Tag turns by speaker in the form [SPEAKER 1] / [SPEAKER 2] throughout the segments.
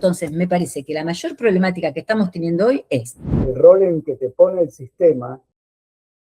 [SPEAKER 1] Entonces, me parece que la mayor problemática que estamos teniendo hoy es
[SPEAKER 2] el rol en que te pone el sistema.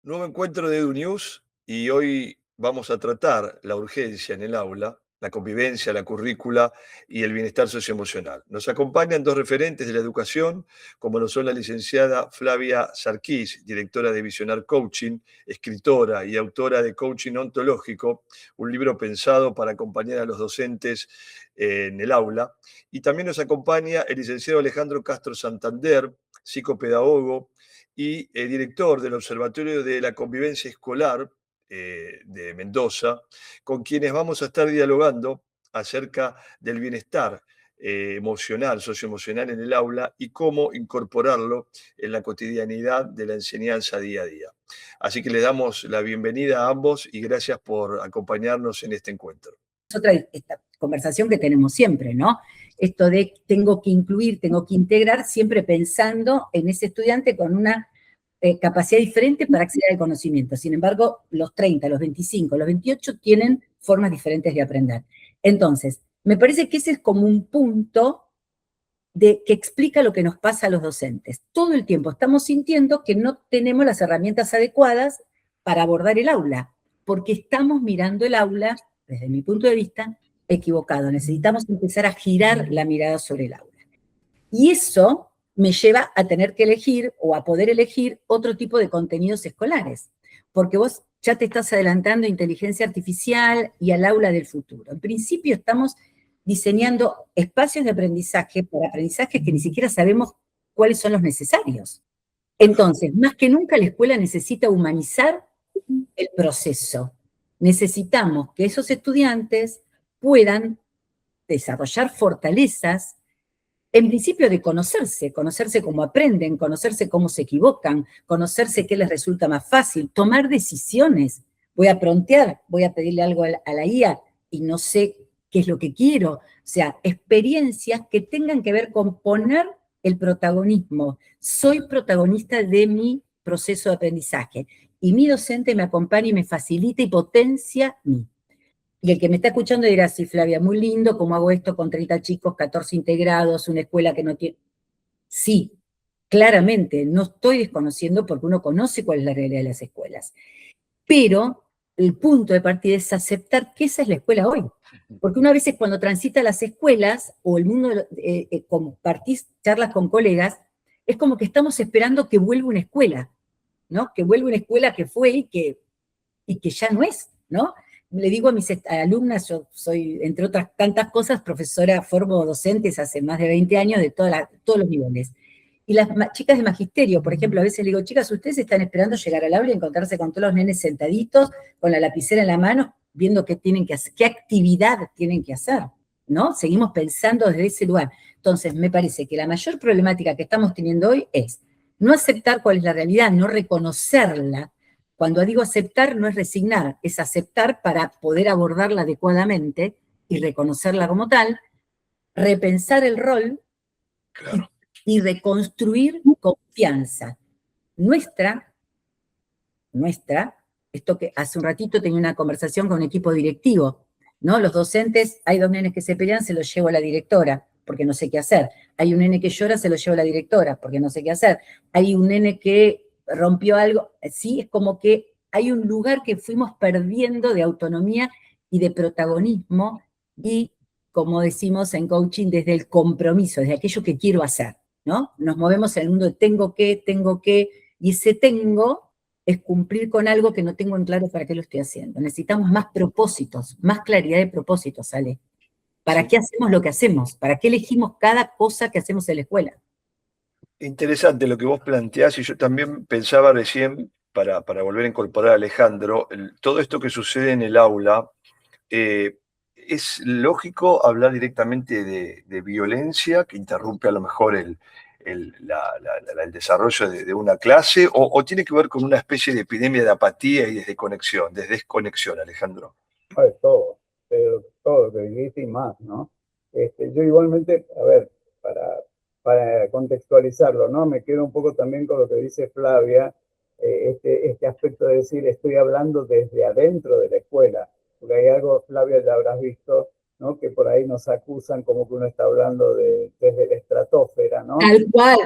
[SPEAKER 3] Nuevo encuentro de EduNews y hoy vamos a tratar la urgencia en el aula, la convivencia, la currícula y el bienestar socioemocional. Nos acompañan dos referentes de la educación, como lo son la licenciada Flavia Sarquís, directora de Visionar Coaching, escritora y autora de Coaching Ontológico, un libro pensado para acompañar a los docentes en el aula. Y también nos acompaña el licenciado Alejandro Castro Santander, psicopedagogo y director del Observatorio de la Convivencia Escolar de Mendoza, con quienes vamos a estar dialogando acerca del bienestar emocional, socioemocional en el aula y cómo incorporarlo en la cotidianidad de la enseñanza día a día. Así que les damos la bienvenida a ambos y gracias por acompañarnos en este encuentro.
[SPEAKER 1] esta conversación que tenemos siempre, ¿no? Esto de tengo que incluir, tengo que integrar, siempre pensando en ese estudiante con una capacidad diferente para acceder al conocimiento. Sin embargo, los 30, los 25, los 28 tienen formas diferentes de aprender. Entonces, me parece que ese es como un punto que explica lo que nos pasa a los docentes. Todo el tiempo estamos sintiendo que no tenemos las herramientas adecuadas para abordar el aula, porque estamos mirando el aula, desde mi punto de vista, equivocado. Necesitamos empezar a girar la mirada sobre el aula. Y eso me lleva a tener que elegir o a poder elegir otro tipo de contenidos escolares, porque vos ya te estás adelantando a inteligencia artificial y al aula del futuro. En principio estamos diseñando espacios de aprendizaje para aprendizajes que ni siquiera sabemos cuáles son los necesarios. Entonces, más que nunca la escuela necesita humanizar el proceso. Necesitamos que esos estudiantes puedan desarrollar fortalezas, en principio de conocerse cómo aprenden, conocerse cómo se equivocan, conocerse qué les resulta más fácil, tomar decisiones. Voy a prontear, voy a pedirle algo a la IA y no sé qué es lo que quiero. O sea, experiencias que tengan que ver con poner el protagonismo. Soy protagonista de mi proceso de aprendizaje y mi docente me acompaña y me facilita y potencia mí. Y el que me está escuchando dirá, sí, Flavia, muy lindo, ¿cómo hago esto con 30 chicos, 14 integrados, una escuela que no tiene...? Sí, claramente, no estoy desconociendo porque uno conoce cuál es la realidad de las escuelas. Pero el punto de partida es aceptar que esa es la escuela hoy. Porque una vez cuando transita las escuelas, o el mundo, compartís charlas con colegas, es como que estamos esperando que vuelva una escuela, ¿no? Que vuelva una escuela que fue y que ya no es, ¿no? Le digo a mis alumnas, yo soy, entre otras tantas cosas, profesora, formo docentes hace más de 20 años de todos los niveles. Y las chicas de magisterio, por ejemplo, a veces le digo, chicas, ustedes están esperando llegar al aula y encontrarse con todos los nenes sentaditos, con la lapicera en la mano, viendo qué tienen que hacer, qué actividad tienen que hacer, ¿no? Seguimos pensando desde ese lugar. Entonces, me parece que la mayor problemática que estamos teniendo hoy es no aceptar cuál es la realidad, no reconocerla. Cuando digo aceptar, no es resignar, es aceptar para poder abordarla adecuadamente y reconocerla como tal, repensar el rol,
[SPEAKER 3] Claro.
[SPEAKER 1] y reconstruir confianza. Nuestra, esto que hace un ratito tenía una conversación con un equipo directivo, ¿no? Los docentes, hay dos nenes que se pelean, se los llevo a la directora, porque no sé qué hacer. Hay un nene que llora, se lo llevo a la directora, porque no sé qué hacer. Hay un nene que rompió algo, sí, es como que hay un lugar que fuimos perdiendo de autonomía y de protagonismo y, como decimos en coaching, desde el compromiso, desde aquello que quiero hacer, ¿no? Nos movemos en el mundo de tengo que, y ese tengo es cumplir con algo que no tengo en claro para qué lo estoy haciendo. Necesitamos más propósitos, más claridad de propósitos, Ale. ¿Para qué hacemos lo que hacemos? ¿Para qué elegimos cada cosa que hacemos en la escuela?
[SPEAKER 3] Interesante lo que vos planteás y yo también pensaba recién, para volver a incorporar a Alejandro, todo esto que sucede en el aula, ¿es lógico hablar directamente de violencia que interrumpe a lo mejor el desarrollo de una clase o tiene que ver con una especie de epidemia de apatía y de desconexión, Alejandro?
[SPEAKER 2] Todo, pero todo lo que dijiste y más, ¿no? Yo igualmente, a ver, para contextualizarlo, ¿no? Me quedo un poco también con lo que dice Flavia, este aspecto de decir, estoy hablando desde adentro de la escuela, porque hay algo, Flavia, ya habrás visto, ¿no? Que por ahí nos acusan como que uno está hablando desde la estratosfera, ¿no?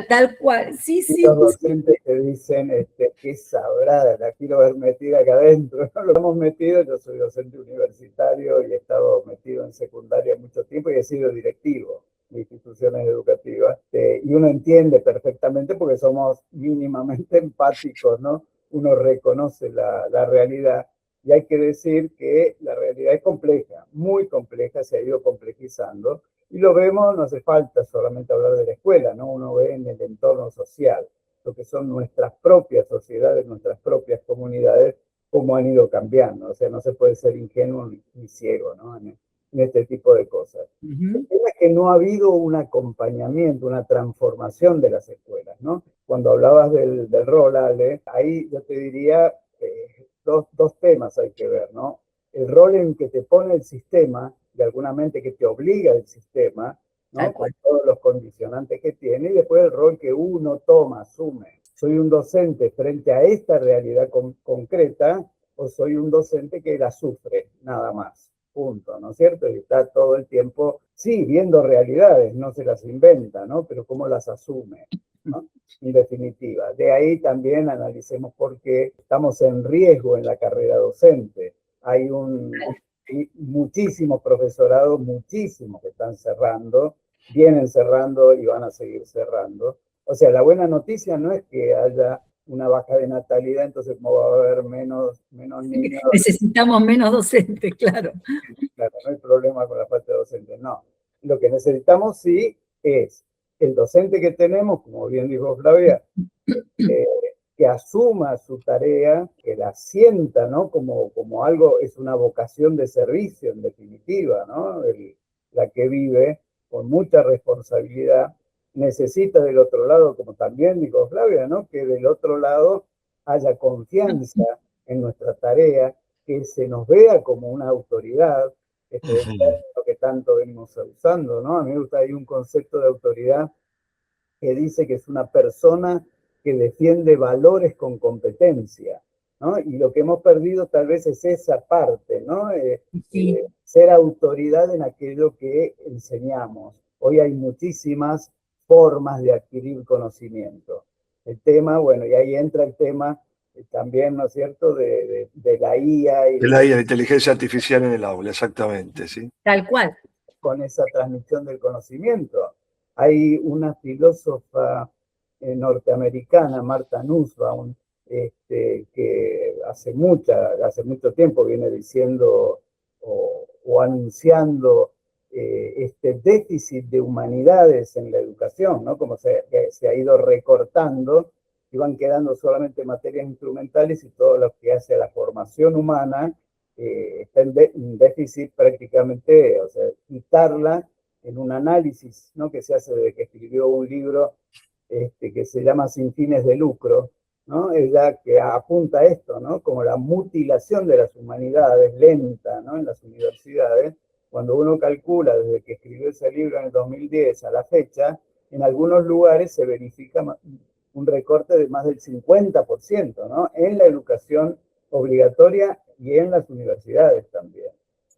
[SPEAKER 1] Tal cual, sí,
[SPEAKER 2] Y
[SPEAKER 1] sí,
[SPEAKER 2] los docentes te dicen, ¿qué sabrá? La quiero ver metida acá adentro. No lo hemos metido, yo soy docente universitario y he estado metido en secundaria mucho tiempo y he sido directivo de instituciones educativas. Y uno entiende perfectamente porque somos mínimamente empáticos, ¿no? Uno reconoce la realidad. Y hay que decir que la realidad es compleja, muy compleja, se ha ido complejizando. Y lo vemos, no hace falta solamente hablar de la escuela, ¿no? Uno ve en el entorno social, lo que son nuestras propias sociedades, nuestras propias comunidades, cómo han ido cambiando. O sea, no se puede ser ingenuo ni ciego, ¿no? En este tipo de cosas. El tema es que no ha habido un acompañamiento, una transformación de las escuelas, ¿no? Cuando hablabas del rol, Ale, ahí yo te diría dos temas hay que ver, ¿no? El rol en que te pone el sistema, de alguna mente que te obliga el sistema, ¿no? Con todos los condicionantes que tiene, y después el rol que uno toma, asume. ¿Soy un docente frente a esta realidad concreta o soy un docente que la sufre, nada más? Punto, ¿no es cierto? Y está todo el tiempo, sí, viendo realidades, no se las inventa, ¿no? Pero cómo las asume, ¿no? En definitiva. De ahí también analicemos por qué estamos en riesgo en la carrera docente. Hay muchísimos profesorados, muchísimos que están cerrando, vienen cerrando y van a seguir cerrando. O sea, la buena noticia no es que haya una baja de natalidad, entonces como va a haber menos niños.
[SPEAKER 1] Necesitamos menos docentes, claro.
[SPEAKER 2] Claro, no hay problema con la falta de docentes, no. Lo que necesitamos sí es el docente que tenemos, como bien dijo Flavia, que asuma su tarea, que la sienta, ¿no? Como algo, es una vocación de servicio, en definitiva, ¿no? La que vive con mucha responsabilidad, necesita del otro lado, como también dijo Flavia, ¿no? Que del otro lado haya confianza en nuestra tarea, que se nos vea como una autoridad, este lo que tanto venimos usando, ¿no? A mí me gusta, hay un concepto de autoridad que dice que es una persona que defiende valores con competencia, ¿no? Y lo que hemos perdido tal vez es esa parte, ¿no?
[SPEAKER 1] Sí.
[SPEAKER 2] Ser autoridad en aquello que enseñamos. Hoy hay muchísimas formas de adquirir conocimiento. El tema, bueno, y ahí entra el tema también, ¿no es cierto?, de la IA. Y
[SPEAKER 3] De la IA, la inteligencia artificial en el aula, exactamente, ¿sí?
[SPEAKER 1] Tal cual.
[SPEAKER 2] Con esa transmisión del conocimiento. Hay una filósofa norteamericana, Martha Nussbaum, que hace mucho tiempo viene diciendo o anunciando este déficit de humanidades en la educación, ¿no? Como se ha ido recortando y van quedando solamente materias instrumentales y todo lo que hace a la formación humana está en déficit prácticamente, o sea, quitarla en un análisis, ¿no? Que se hace desde que escribió un libro que se llama Sin fines de lucro, ¿no? Ella que apunta a esto, ¿no? Como la mutilación de las humanidades lenta, ¿no? En las universidades, cuando uno calcula desde que escribió ese libro en el 2010 a la fecha, en algunos lugares se verifica un recorte de más del 50%, ¿no? En la educación obligatoria y en las universidades también,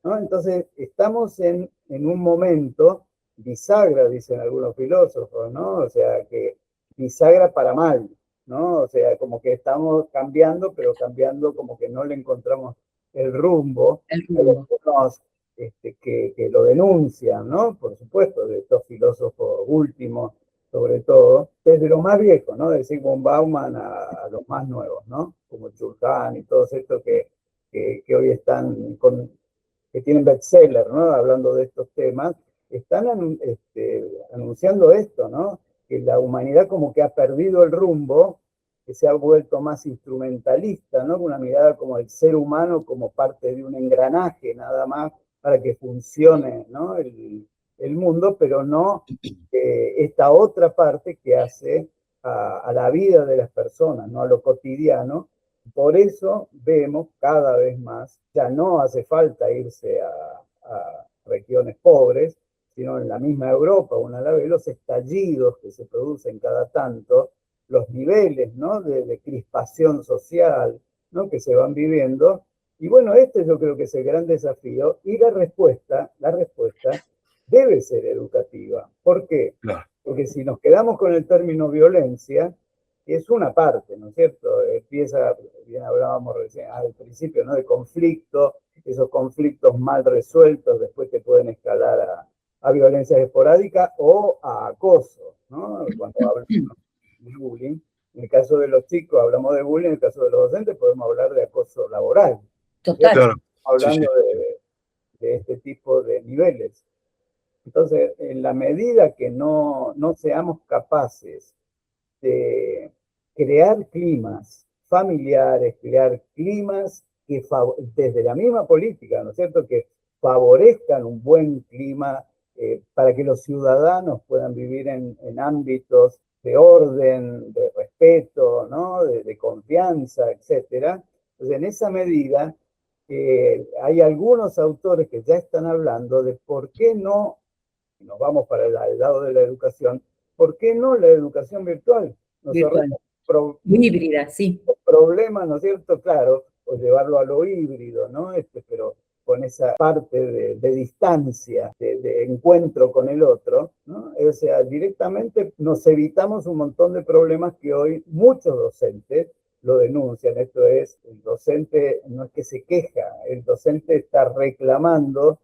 [SPEAKER 2] ¿no? Entonces, estamos en un momento bisagra, dicen algunos filósofos, ¿no? O sea, que bisagra para mal, ¿no? O sea, como que estamos cambiando, pero cambiando como que no le encontramos el rumbo.
[SPEAKER 1] El rumbo.
[SPEAKER 2] Hay algunos que lo denuncian, ¿no? Por supuesto, de estos filósofos últimos, sobre todo, desde lo más viejo, ¿no? De Sigmund Bauman a los más nuevos, ¿no? Como Churkhan y todos estos que hoy están que tienen bestseller, ¿no? Hablando de estos temas, están anunciando esto, ¿no? Que la humanidad como que ha perdido el rumbo, que se ha vuelto más instrumentalista, ¿no? Una mirada como el ser humano como parte de un engranaje nada más para que funcione, ¿no? El mundo, pero no esta otra parte que hace a la vida de las personas, ¿no? A lo cotidiano. Por eso vemos cada vez más, ya no hace falta irse a regiones pobres, sino en la misma Europa, una a la vez, los estallidos que se producen cada tanto, los niveles, ¿no? de crispación social, ¿no? Que se van viviendo, Y bueno, este yo creo que es el gran desafío y la respuesta debe ser educativa. ¿Por qué?
[SPEAKER 3] Claro.
[SPEAKER 2] Porque si nos quedamos con el término violencia, es una parte, ¿no es cierto? Empieza, bien hablábamos recién al principio, ¿no? De conflicto, esos conflictos mal resueltos después te pueden escalar a violencia esporádica o a acoso, ¿no? Cuando hablamos de bullying, en el caso de los chicos hablamos de bullying, en el caso de los docentes podemos hablar de acoso laboral.
[SPEAKER 1] Total.
[SPEAKER 3] Claro.
[SPEAKER 2] Hablando
[SPEAKER 3] Sí.
[SPEAKER 2] de este tipo de niveles. Entonces, en la medida que no seamos capaces de crear climas familiares, crear climas que desde la misma política, ¿no es cierto?, que favorezcan un buen clima para que los ciudadanos puedan vivir en ámbitos de orden, de respeto, ¿no?, de confianza, etcétera. Entonces, en esa medida, hay algunos autores que ya están hablando de por qué no, nos vamos para el lado de la educación, ¿por qué no la educación virtual? Nos
[SPEAKER 1] Virtual. Híbrida, sí.
[SPEAKER 2] Problema, ¿no es cierto? Claro, o llevarlo a lo híbrido, ¿no? Pero con esa parte de distancia, de encuentro con el otro, ¿no? O sea, directamente nos evitamos un montón de problemas que hoy muchos docentes lo denuncian. Esto es, el docente no es que se queja, el docente está reclamando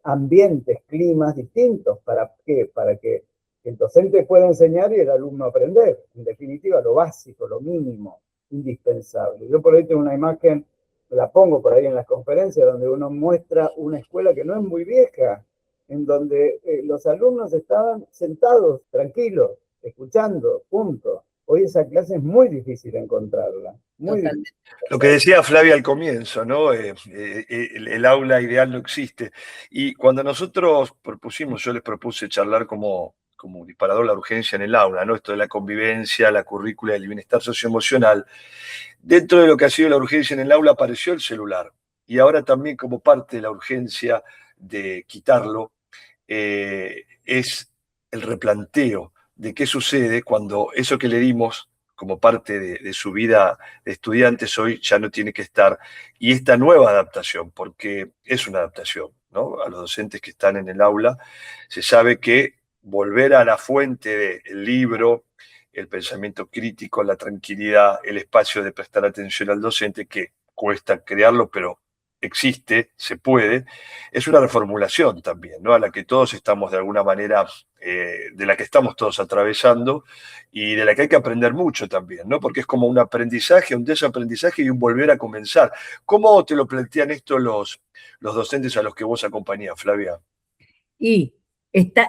[SPEAKER 2] ambientes, climas distintos. ¿Para qué? Para que el docente pueda enseñar y el alumno aprender. En definitiva, lo básico, lo mínimo, indispensable. Yo por ahí tengo una imagen, la pongo por ahí en las conferencias, donde uno muestra una escuela que no es muy vieja, en donde los alumnos estaban sentados, tranquilos, escuchando, punto. Hoy esa clase es muy difícil encontrarla. Muy difícil.
[SPEAKER 3] Lo que decía Flavia al comienzo, ¿no? El aula ideal no existe. Y cuando nosotros propusimos, yo les propuse charlar como disparador la urgencia en el aula, ¿no? Esto de la convivencia, la currícula y el bienestar socioemocional. Dentro de lo que ha sido la urgencia en el aula apareció el celular. Y ahora también como parte de la urgencia de quitarlo, es el replanteo de qué sucede cuando eso que le dimos como parte de su vida de estudiantes hoy ya no tiene que estar. Y esta nueva adaptación, porque es una adaptación, ¿no? A los docentes que están en el aula, se sabe que volver a la fuente del libro, el pensamiento crítico, la tranquilidad, el espacio de prestar atención al docente, que cuesta crearlo, pero existe, se puede, es una reformulación también, ¿no? A la que todos estamos de alguna manera, de la que estamos todos atravesando y de la que hay que aprender mucho también, ¿no? Porque es como un aprendizaje, un desaprendizaje y un volver a comenzar. ¿Cómo te lo plantean esto los docentes a los que vos acompañás, Flavia?
[SPEAKER 1] Y está,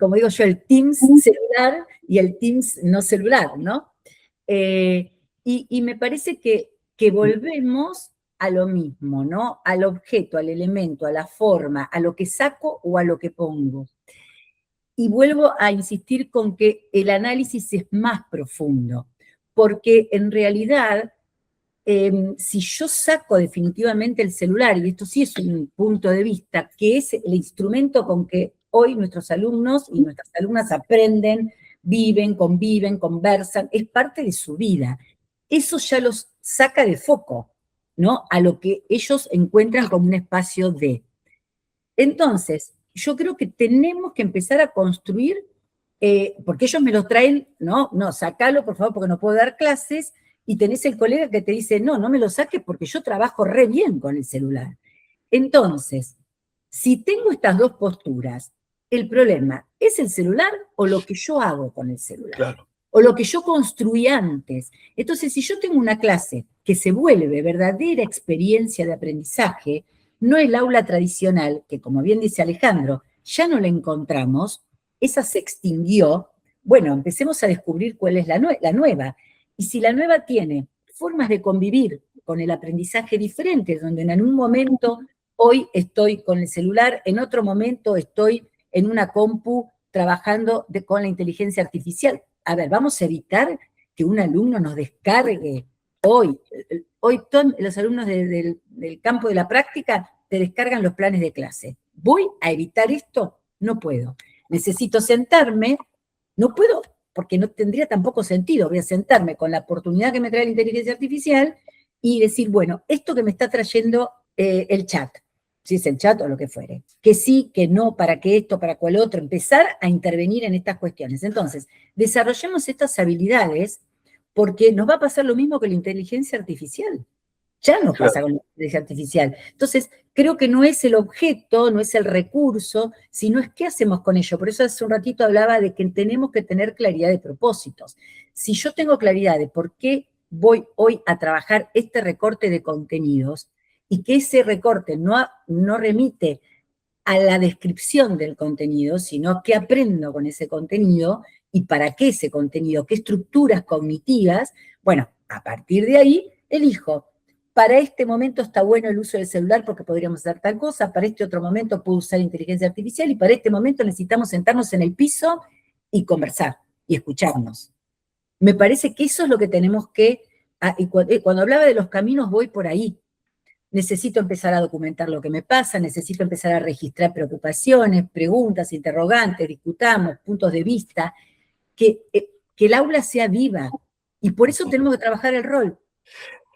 [SPEAKER 1] como digo yo, el Teams celular y el Teams no celular, ¿no? Y me parece que volvemos a lo mismo, ¿no? Al objeto, al elemento, a la forma, a lo que saco o a lo que pongo. Y vuelvo a insistir con que el análisis es más profundo, porque en realidad, si yo saco definitivamente el celular, y esto sí es un punto de vista, que es el instrumento con que hoy nuestros alumnos y nuestras alumnas aprenden, viven, conviven, conversan, es parte de su vida. Eso ya los saca de foco, ¿no? A lo que ellos encuentran como un espacio de. Entonces, yo creo que tenemos que empezar a construir, porque ellos me lo traen, no, sacalo por favor porque no puedo dar clases, y tenés el colega que te dice, no me lo saques porque yo trabajo re bien con el celular. Entonces, si tengo estas dos posturas, el problema es el celular o lo que yo hago con el celular.
[SPEAKER 3] Claro.
[SPEAKER 1] O lo que yo construí antes. Entonces, si yo tengo una clase que se vuelve verdadera experiencia de aprendizaje, no el aula tradicional, que como bien dice Alejandro, ya no la encontramos, esa se extinguió, bueno, empecemos a descubrir cuál es la nueva. Y si la nueva tiene formas de convivir con el aprendizaje diferentes, donde en un momento hoy estoy con el celular, en otro momento estoy en una compu trabajando con la inteligencia artificial. A ver, vamos a evitar que un alumno nos descargue hoy los alumnos del campo de la práctica te descargan los planes de clase. ¿Voy a evitar esto? No puedo. Necesito sentarme, no puedo, porque no tendría tampoco sentido. Voy a sentarme con la oportunidad que me trae la inteligencia artificial y decir, bueno, esto que me está trayendo el chat, si es el chat o lo que fuere, que sí, que no, para qué esto, para cuál otro, empezar a intervenir en estas cuestiones. Entonces, desarrollemos estas habilidades porque nos va a pasar lo mismo que la inteligencia artificial. Ya nos pasa con la inteligencia artificial. Entonces, creo que no es el objeto, no es el recurso, sino es qué hacemos con ello. Por eso hace un ratito hablaba de que tenemos que tener claridad de propósitos. Si yo tengo claridad de por qué voy hoy a trabajar este recorte de contenidos y que ese recorte no remite a la descripción del contenido, sino qué aprendo con ese contenido y para qué ese contenido, qué estructuras cognitivas, bueno, a partir de ahí elijo. Para este momento está bueno el uso del celular porque podríamos hacer tal cosa, para este otro momento puedo usar inteligencia artificial y para este momento necesitamos sentarnos en el piso y conversar y escucharnos. Me parece que eso es lo que tenemos que, y cuando hablaba de los caminos voy por ahí. Necesito empezar a documentar lo que me pasa, necesito empezar a registrar preocupaciones, preguntas, interrogantes, discutamos, puntos de vista, que el aula sea viva. Y por eso tenemos que trabajar el rol.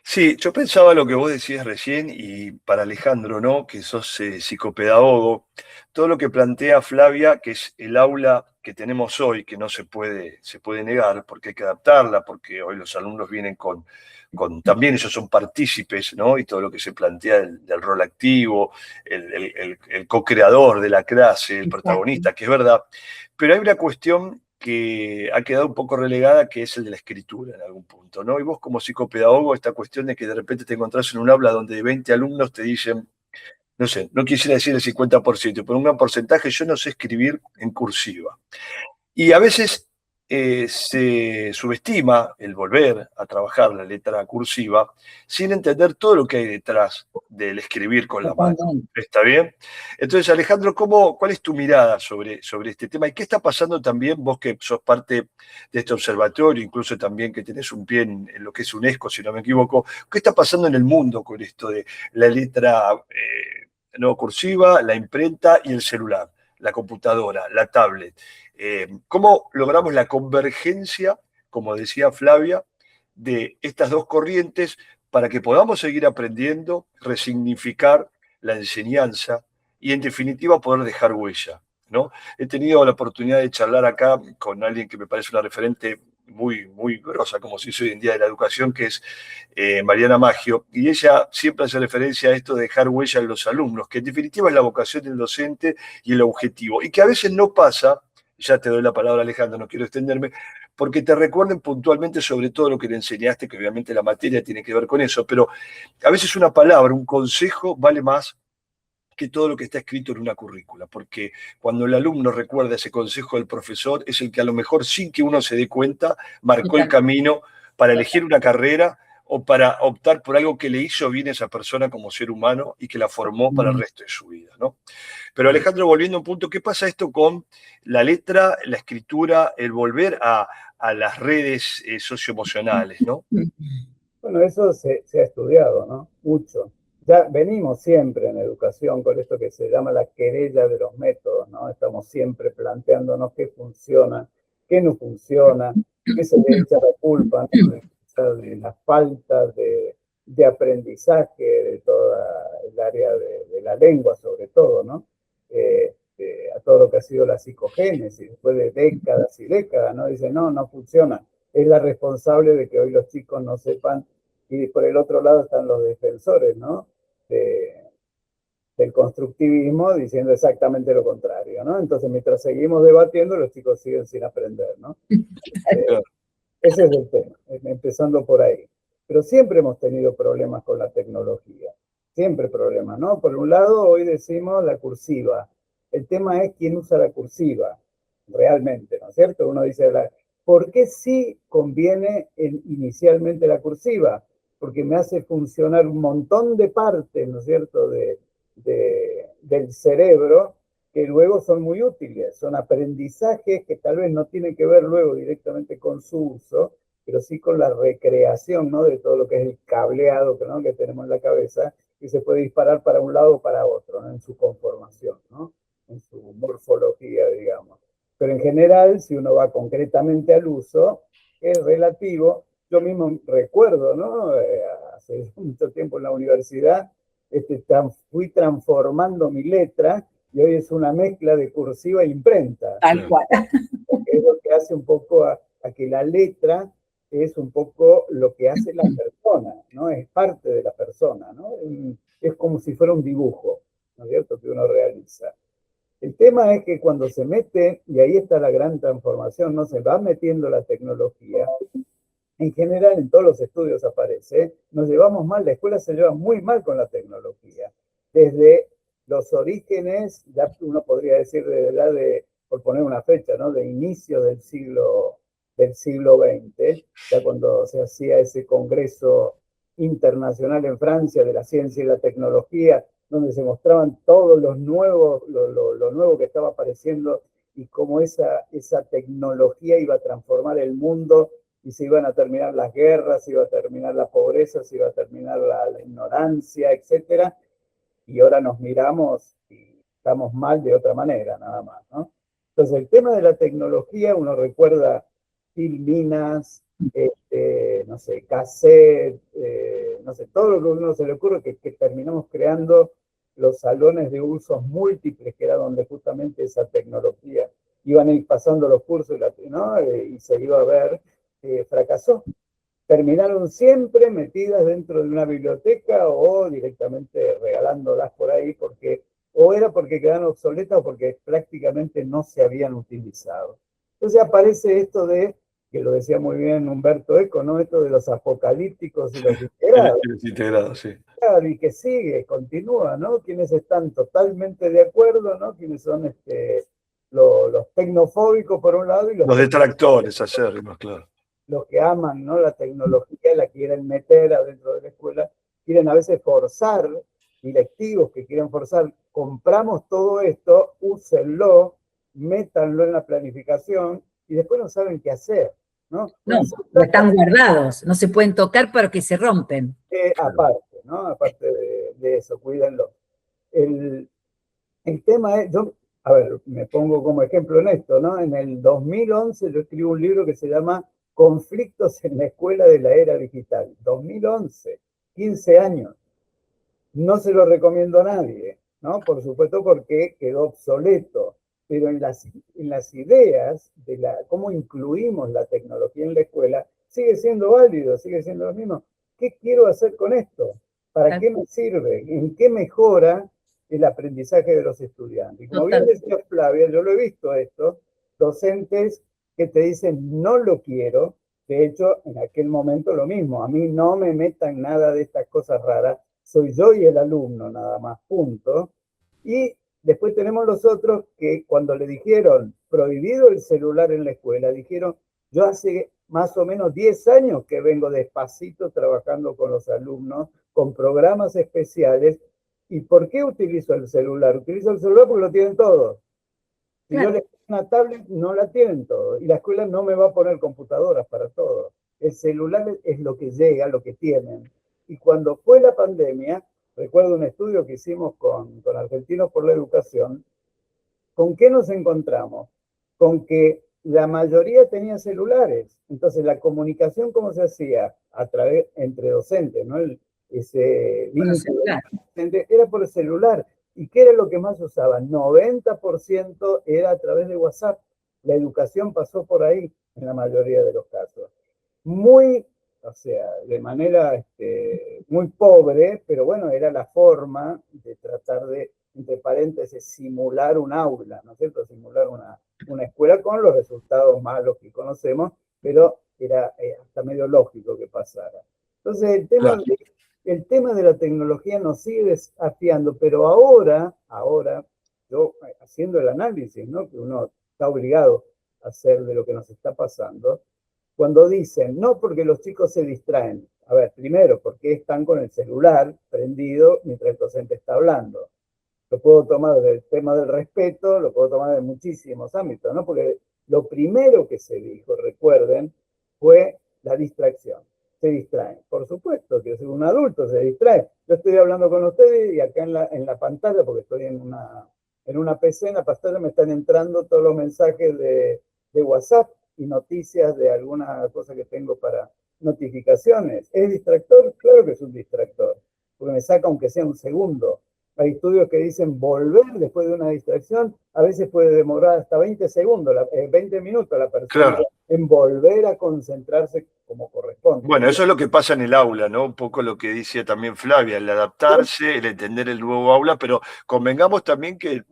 [SPEAKER 3] Sí, yo pensaba lo que vos decías recién y para Alejandro, ¿no? Que sos psicopedagogo, todo lo que plantea Flavia, que es el aula que tenemos hoy, que no se puede negar, porque hay que adaptarla, porque hoy los alumnos vienen también ellos son partícipes, ¿no? Y todo lo que se plantea del rol activo, el co-creador de la clase, el protagonista, que es verdad. Pero hay una cuestión que ha quedado un poco relegada, que es el de la escritura en algún punto, ¿no? Y vos como psicopedagogo, esta cuestión de que de repente te encontrás en un aula donde de 20 alumnos te dicen, no sé, no quisiera decir el 50%, pero un gran porcentaje, yo no sé escribir en cursiva. Y a veces se subestima el volver a trabajar la letra cursiva sin entender todo lo que hay detrás del escribir con la mano. ¿Está bien? Entonces, Alejandro, ¿cuál es tu mirada sobre este tema? ¿Y qué está pasando también, vos que sos parte de este observatorio, incluso también que tenés un pie en lo que es UNESCO, si no me equivoco? ¿Qué está pasando en el mundo con esto de la letra no cursiva, la imprenta y el celular, la computadora, la tablet? ¿Cómo logramos la convergencia, como decía Flavia, de estas dos corrientes para que podamos seguir aprendiendo, resignificar la enseñanza y, en definitiva, poder dejar huella, ¿no? He tenido la oportunidad de charlar acá con alguien que me parece una referente muy, muy grosa, como se dice hoy en día de la educación, que es Mariana Maggio, y ella siempre hace referencia a esto de dejar huella en los alumnos, que en definitiva es la vocación del docente y el objetivo, y que a veces no pasa. Ya te doy la palabra, Alejandro, no quiero extenderme, porque te recuerden puntualmente sobre todo lo que le enseñaste, que obviamente la materia tiene que ver con eso, pero a veces una palabra, un consejo, vale más que todo lo que está escrito en una currícula, porque cuando el alumno recuerda ese consejo del profesor, es el que a lo mejor, sin que uno se dé cuenta, marcó el camino para elegir una carrera o para optar por algo que le hizo bien a esa persona como ser humano y que la formó para el resto de su vida, ¿no? Pero Alejandro, volviendo a un punto, ¿qué pasa esto con la letra, la escritura, el volver a las redes socioemocionales, ¿no?
[SPEAKER 2] Bueno, eso se ha estudiado, ¿no? Mucho. Ya venimos siempre en educación con esto que se llama la querella de los métodos, ¿no? Estamos siempre planteándonos qué funciona, qué no funciona, qué se le echa la culpa, ¿no? De la falta de aprendizaje de toda el área de la lengua, sobre todo, ¿no? A todo lo que ha sido la psicogénesis, después de décadas y décadas, ¿no? Dicen, no funciona. Es la responsable de que hoy los chicos no sepan. Y por el otro lado están los defensores, ¿no? Del constructivismo diciendo exactamente lo contrario, ¿no? Entonces, mientras seguimos debatiendo, los chicos siguen sin aprender, ¿no? Ese es el tema, empezando por ahí. Pero siempre hemos tenido problemas con la tecnología, siempre problemas, ¿no? Por un lado, hoy decimos la cursiva. El tema es quién usa la cursiva, realmente, ¿no es cierto? Uno dice, ¿por qué sí conviene inicialmente la cursiva? Porque me hace funcionar un montón de partes, ¿no es cierto?, del cerebro, que luego son muy útiles, son aprendizajes que tal vez no tienen que ver luego directamente con su uso, pero sí con la recreación, ¿no?, de todo lo que es el cableado, ¿no?, que tenemos en la cabeza, y se puede disparar para un lado o para otro, ¿no?, en su conformación, ¿no?, en su morfología, digamos. Pero en general, si uno va concretamente al uso, es relativo. Yo mismo recuerdo, ¿no? hace mucho tiempo en la universidad, fui transformando mi letra y hoy es una mezcla de cursiva e imprenta.
[SPEAKER 1] Tal cual.
[SPEAKER 2] Es lo que hace un poco a que la letra es un poco lo que hace la persona, ¿no? Es parte de la persona, ¿no? Es como si fuera un dibujo, ¿no es cierto?, que uno realiza. El tema es que cuando se mete, y ahí está la gran transformación, no se va metiendo la tecnología, en general en todos los estudios aparece, nos llevamos mal, la escuela se lleva muy mal con la tecnología. Desde los orígenes, ya uno podría decir de edad de, por poner una fecha, ¿no?, de inicio del siglo XX, ya cuando se hacía ese congreso internacional en Francia de la ciencia y la tecnología, donde se mostraban todos los nuevos, lo nuevo que estaba apareciendo y cómo esa tecnología iba a transformar el mundo y se iban a terminar las guerras, se iba a terminar la pobreza, se iba a terminar la ignorancia, etcétera. Y ahora nos miramos y estamos mal de otra manera, nada más, ¿no? Entonces, el tema de la tecnología, uno recuerda filminas, no sé, cassette, no sé, todo lo que a uno se le ocurre que terminamos creando los salones de usos múltiples, que era donde justamente esa tecnología iban a ir pasando los cursos, ¿no? Y se iba a ver, fracasó. Terminaron siempre metidas dentro de una biblioteca o directamente regalándolas por ahí, porque o era porque quedaron obsoletas o porque prácticamente no se habían utilizado. Entonces aparece esto de, que lo decía muy bien Humberto Eco, ¿no?, esto de los apocalípticos y los integrados.
[SPEAKER 3] Los integrados, sí.
[SPEAKER 2] Claro, y que sigue, continúa, ¿no? Quienes están totalmente de acuerdo, ¿no? Quienes son los tecnofóbicos por un lado y
[SPEAKER 3] Los detractores, acérrimos, claro.
[SPEAKER 2] Los que aman, ¿no?, la tecnología, la quieren meter adentro de la escuela, quieren a veces forzar, directivos que quieren forzar, compramos todo esto, úsenlo, métanlo en la planificación y después no saben qué hacer, ¿no?
[SPEAKER 1] No, están guardados, no se pueden tocar porque se rompen.
[SPEAKER 2] Aparte, ¿no? Aparte de eso, cuídenlo. El tema es, a ver, me pongo como ejemplo en esto, ¿no? En el 2011 yo escribí un libro que se llama Conflictos en la Escuela de la Era Digital. 2011, 15 años. No se lo recomiendo a nadie, ¿no? Por supuesto porque quedó obsoleto, pero en las ideas de cómo incluimos la tecnología en la escuela, sigue siendo válido, sigue siendo lo mismo. ¿Qué quiero hacer con esto? ¿Para qué me sirve? ¿En qué mejora el aprendizaje de los estudiantes? Como bien decía Flavia, yo lo he visto esto, docentes que te dicen no lo quiero. De hecho, en aquel momento lo mismo, a mí no me metan nada de estas cosas raras, soy yo y el alumno nada más, punto. Y después tenemos los otros que cuando le dijeron prohibido el celular en la escuela, dijeron, yo hace más o menos 10 años que vengo despacito trabajando con los alumnos, con programas especiales. ¿Y por qué utilizo el celular? Utilizo el celular porque lo tienen todos. Si yo les pongo una tablet, no la tienen todos. Y la escuela no me va a poner computadoras para todos. El celular es lo que llega, lo que tienen. Y cuando fue la pandemia, recuerdo un estudio que hicimos con Argentinos por la Educación, ¿con qué nos encontramos? Con que la mayoría tenía celulares. Entonces, la comunicación, ¿cómo se hacía? A través, entre docentes, ¿no? Ese vínculo era por el celular. ¿Y qué era lo que más usaban? 90% era a través de WhatsApp. La educación pasó por ahí en la mayoría de los casos. Muy, o sea, de manera muy pobre, pero bueno, era la forma de tratar de, entre paréntesis, simular un aula, ¿no es cierto? Simular una escuela con los resultados malos que conocemos, pero era hasta medio lógico que pasara. Entonces, el tema de la tecnología nos sigue desafiando, pero ahora, yo haciendo el análisis, ¿no?, que uno está obligado a hacer de lo que nos está pasando, cuando dicen, no porque los chicos se distraen. A ver, primero, porque están con el celular prendido mientras el docente está hablando. Lo puedo tomar del tema del respeto, lo puedo tomar de muchísimos ámbitos, ¿no? Porque lo primero que se dijo, recuerden, fue la distracción. Se distraen. Por supuesto que un adulto se distrae. Yo estoy hablando con ustedes y acá en la pantalla, porque estoy en una PC, en la pantalla me están entrando todos los mensajes de WhatsApp y noticias de alguna cosa que tengo para notificaciones. ¿Es distractor? Claro que es un distractor, porque me saca aunque sea un segundo. Hay estudios que dicen volver después de una distracción, a veces puede demorar hasta 20 segundos, 20 minutos la persona
[SPEAKER 3] Claro.
[SPEAKER 2] en volver a concentrarse como corresponde.
[SPEAKER 3] Bueno, eso es lo que pasa en el aula, ¿no? Un poco lo que dice también Flavia, el adaptarse, el entender el nuevo aula, pero convengamos también que el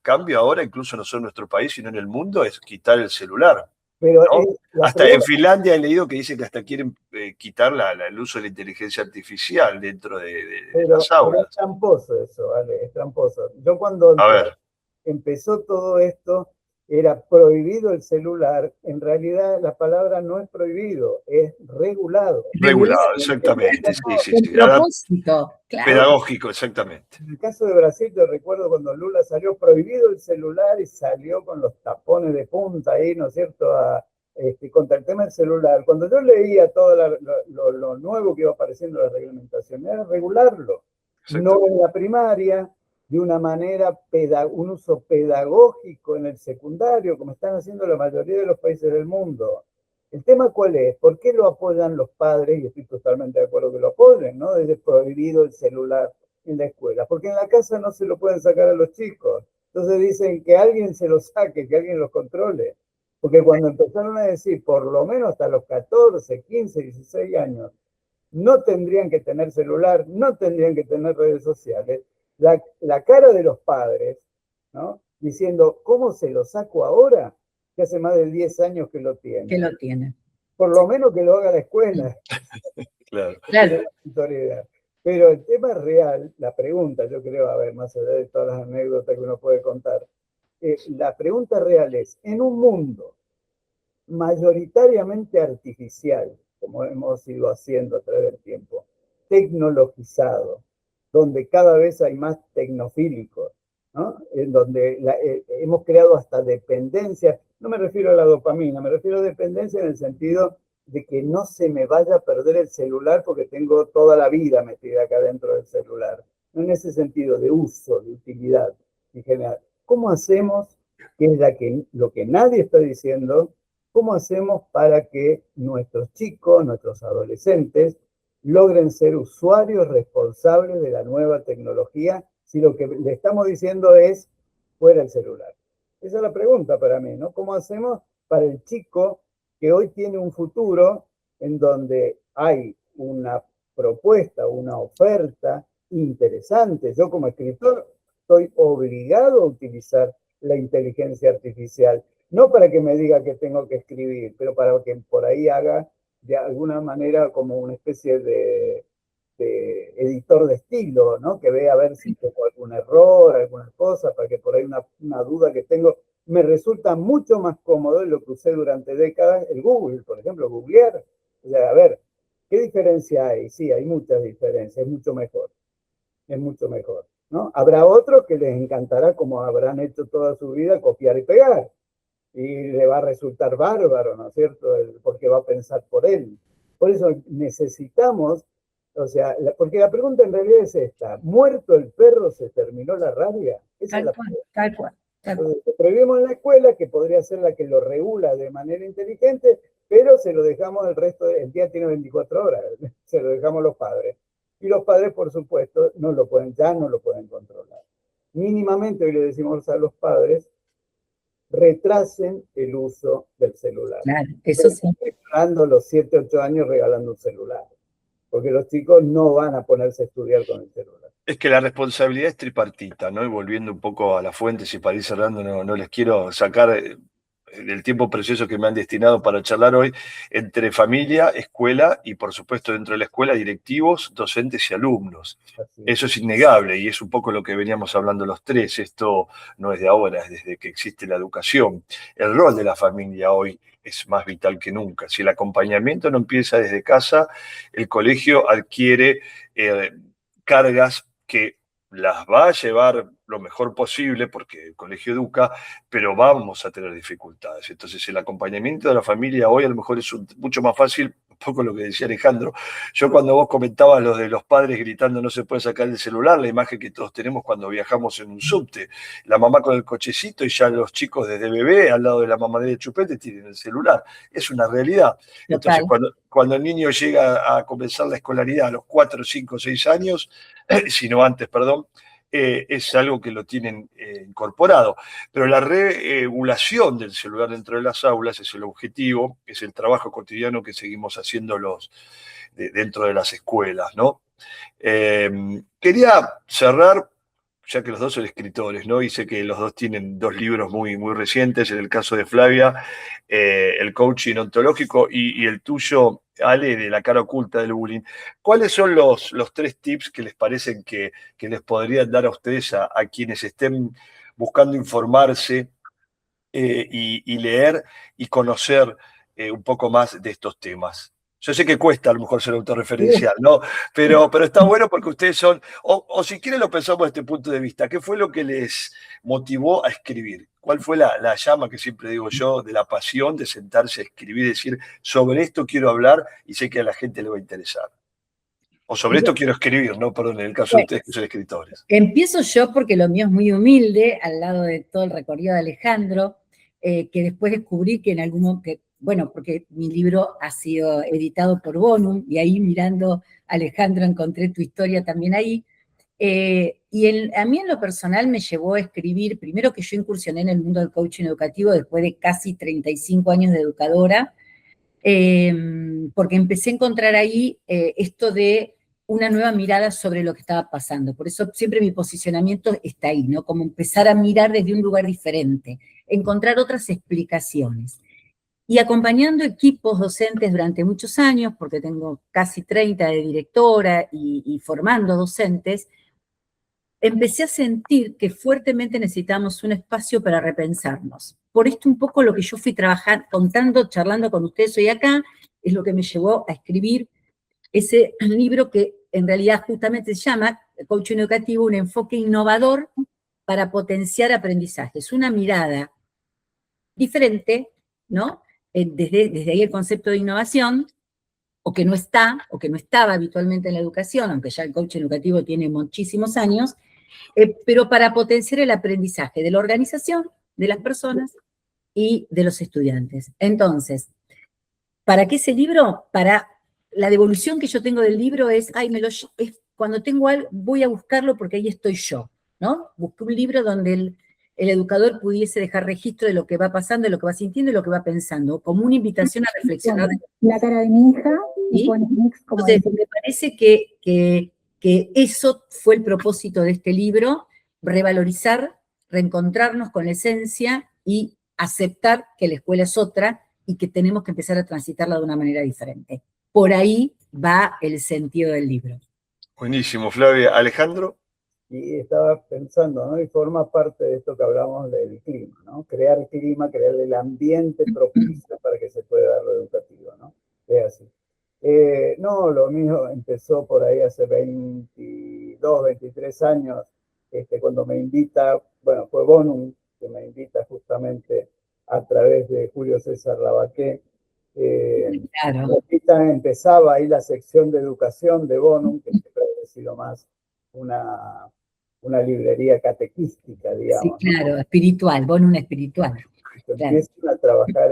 [SPEAKER 3] cambio ahora, incluso no solo en nuestro país, sino en el mundo, es quitar el celular,
[SPEAKER 2] Pero
[SPEAKER 3] ¿no? Hasta en
[SPEAKER 2] pregunta,
[SPEAKER 3] Finlandia he leído que dicen que hasta quieren quitar el uso de la inteligencia artificial dentro de las
[SPEAKER 2] pero
[SPEAKER 3] aulas.
[SPEAKER 2] es tramposo eso, ¿vale? Es tramposo. Yo cuando
[SPEAKER 3] A ver,
[SPEAKER 2] empezó todo esto, era prohibido el celular. En realidad la palabra no es prohibido, es regulado.
[SPEAKER 3] regulado, exactamente, sí, sí,
[SPEAKER 1] Con
[SPEAKER 3] sí.
[SPEAKER 1] propósito, claro.
[SPEAKER 3] Pedagógico, exactamente.
[SPEAKER 2] En el caso de Brasil, te recuerdo cuando Lula salió prohibido el celular y salió con los tapones de punta ahí, ¿no es cierto?, contra el tema del celular. Cuando yo leía todo lo nuevo que iba apareciendo en la reglamentación, era regularlo. No en la primaria, de una manera, un uso pedagógico en el secundario, como están haciendo la mayoría de los países del mundo. El tema cuál es, ¿por qué lo apoyan los padres? Y estoy totalmente de acuerdo que lo apoyen, ¿no? Desde prohibido el celular en la escuela, porque en la casa no se lo pueden sacar a los chicos. Entonces dicen que alguien se lo saque, que alguien los controle. Porque cuando empezaron a decir, por lo menos hasta los 14, 15, 16 años, no tendrían que tener celular, no tendrían que tener redes sociales, la cara de los padres, ¿no?, diciendo, ¿cómo se lo saco ahora? Que hace más de 10 años que lo tiene.
[SPEAKER 1] Que lo tiene.
[SPEAKER 2] Por lo menos que lo haga la escuela.
[SPEAKER 3] Claro.
[SPEAKER 1] Claro.
[SPEAKER 2] Pero el tema real, la pregunta, yo creo, a ver, más allá de todas las anécdotas que uno puede contar, la pregunta real es, en un mundo mayoritariamente artificial, como hemos ido haciendo a través del tiempo, tecnologizado, donde cada vez hay más tecnofílicos, ¿no?, en donde hemos creado hasta dependencia, no me refiero a la dopamina, me refiero a dependencia en el sentido de que no se me vaya a perder el celular porque tengo toda la vida metida acá dentro del celular. No en ese sentido de uso, de utilidad en general. ¿Cómo hacemos, que es lo que nadie está diciendo, cómo hacemos para que nuestros chicos, nuestros adolescentes, logren ser usuarios responsables de la nueva tecnología si lo que le estamos diciendo es fuera el celular? Esa es la pregunta para mí, ¿no? ¿Cómo hacemos para el chico que hoy tiene un futuro en donde hay una propuesta, una oferta interesante? Yo como escritor estoy obligado a utilizar la inteligencia artificial, no para que me diga que tengo que escribir, pero para que por ahí haga de alguna manera como una especie de editor de estilo, ¿no?, que vea a ver si tengo algún error, alguna cosa, para que por ahí una duda que tengo. Me resulta mucho más cómodo, y lo que usé durante décadas, el Google, por ejemplo, googlear. O sea, a ver, ¿qué diferencia hay? Sí, hay muchas diferencias, es mucho mejor, ¿no? Habrá otros que les encantará, como habrán hecho toda su vida, copiar y pegar, y le va a resultar bárbaro, ¿no es cierto?, porque va a pensar por él. Por eso necesitamos, o sea, porque la pregunta en realidad es esta: ¿muerto el perro se terminó la rabia? Esa es la pregunta.
[SPEAKER 1] Tal cual.
[SPEAKER 2] Entonces, prohibimos en la escuela, que podría ser la que lo regula de manera inteligente, pero se lo dejamos el resto del día, tiene 24 horas, se lo dejamos a los padres. Y los padres, por supuesto, ya no lo pueden controlar. Mínimamente hoy le decimos a los padres, retrasen el uso del celular.
[SPEAKER 1] Claro, eso sí.
[SPEAKER 2] Regalando los 7, 8 años regalando un celular, porque los chicos no van a ponerse a estudiar con el celular.
[SPEAKER 3] Es que la responsabilidad es tripartita, ¿no? Y volviendo un poco a las fuentes y para ir cerrando, no les quiero sacar del tiempo precioso que me han destinado para charlar hoy, entre familia, escuela y, por supuesto, dentro de la escuela, directivos, docentes y alumnos. Eso es innegable y es un poco lo que veníamos hablando los tres. Esto no es de ahora, es desde que existe la educación. El rol de la familia hoy es más vital que nunca. Si el acompañamiento no empieza desde casa, el colegio adquiere cargas que las va a llevar lo mejor posible porque el colegio educa, pero vamos a tener dificultades. Entonces el acompañamiento de la familia hoy a lo mejor es mucho más fácil, un poco lo que decía Alejandro. Yo cuando vos comentabas lo de los padres gritando no se puede sacar el celular, la imagen que todos tenemos cuando viajamos en un subte, la mamá con el cochecito y ya los chicos desde bebé al lado de la mamadera de chupete tienen el celular. Es una realidad. Entonces
[SPEAKER 1] Total.
[SPEAKER 3] cuando el niño llega a comenzar la escolaridad a los 4, 5, 6 años, si no antes, perdón, es algo que lo tienen incorporado. Pero la regulación del celular dentro de las aulas es el objetivo, es el trabajo cotidiano que seguimos haciendo dentro de las escuelas, ¿no? Quería cerrar, ya que los dos son escritores, ¿no? Y sé que los dos tienen dos libros muy, muy recientes, en el caso de Flavia, el coaching ontológico, y el tuyo, Ale, de la cara oculta del bullying. ¿Cuáles son los 3 tips que les parecen que les podrían dar a ustedes, a quienes estén buscando informarse y leer y conocer un poco más de estos temas? Yo sé que cuesta a lo mejor ser autorreferencial, ¿no? Pero está bueno porque ustedes son, o si quieren lo pensamos desde este punto de vista, ¿qué fue lo que les motivó a escribir? ¿Cuál fue la llama que siempre digo yo, de la pasión de sentarse a escribir y decir, sobre esto quiero hablar y sé que a la gente le va a interesar? O sobre esto quiero escribir, ¿no? Perdón, en el caso de
[SPEAKER 1] Bueno,
[SPEAKER 3] ustedes que son escritores.
[SPEAKER 1] empiezo yo porque lo mío es muy humilde, al lado de todo el recorrido de Alejandro, que después descubrí que en algún momento, bueno, porque mi libro ha sido editado por Bonum, y ahí mirando a Alejandro encontré tu historia también ahí. A mí en lo personal me llevó a escribir, primero que yo incursioné en el mundo del coaching educativo después de casi 35 años de educadora, porque empecé a encontrar ahí esto de una nueva mirada sobre lo que estaba pasando. Por eso siempre mi posicionamiento está ahí, ¿no? Como empezar a mirar desde un lugar diferente, encontrar otras explicaciones. Y acompañando equipos docentes durante muchos años, porque tengo casi 30 de directora y formando docentes, empecé a sentir que fuertemente necesitamos un espacio para repensarnos. Por esto un poco lo que yo fui trabajando, contando, charlando con ustedes hoy acá, es lo que me llevó a escribir ese libro que en realidad justamente se llama Coaching Educativo, un enfoque innovador para potenciar aprendizajes. Una mirada diferente, ¿no? Desde ahí el concepto de innovación, o que no estaba habitualmente en la educación, aunque ya el coaching educativo tiene muchísimos años, pero para potenciar el aprendizaje de la organización, de las personas y de los estudiantes. Entonces, ¿para qué ese libro? Para la devolución que yo tengo del libro es, cuando tengo algo, voy a buscarlo porque ahí estoy yo, ¿no? Busqué un libro donde el educador pudiese dejar registro de lo que va pasando, de lo que va sintiendo y lo que va pensando, como una invitación a reflexionar.
[SPEAKER 4] La cara de mi hija y
[SPEAKER 1] ¿Sí?
[SPEAKER 4] pone mix como
[SPEAKER 1] Entonces, me parece que eso fue el propósito de este libro, revalorizar, reencontrarnos con la esencia y aceptar que la escuela es otra y que tenemos que empezar a transitarla de una manera diferente. Por ahí va el sentido del libro.
[SPEAKER 3] Buenísimo, Flavia. Alejandro.
[SPEAKER 2] Y estaba pensando, ¿no? Y forma parte de esto que hablamos del clima, ¿no? Crear clima, crear el ambiente propicio para que se pueda dar lo educativo, ¿no? Es así. No, lo mío empezó por ahí hace 22, 23 años, cuando me invita, bueno, fue Bonum que me invita justamente a través de Julio César Lavaqué.
[SPEAKER 1] Claro.
[SPEAKER 2] Empezaba ahí la sección de educación de Bonum, que siempre ha sido más una librería catequística, digamos.
[SPEAKER 1] Sí, claro, espiritual, Bonum espiritual.
[SPEAKER 2] Empiezan a trabajar,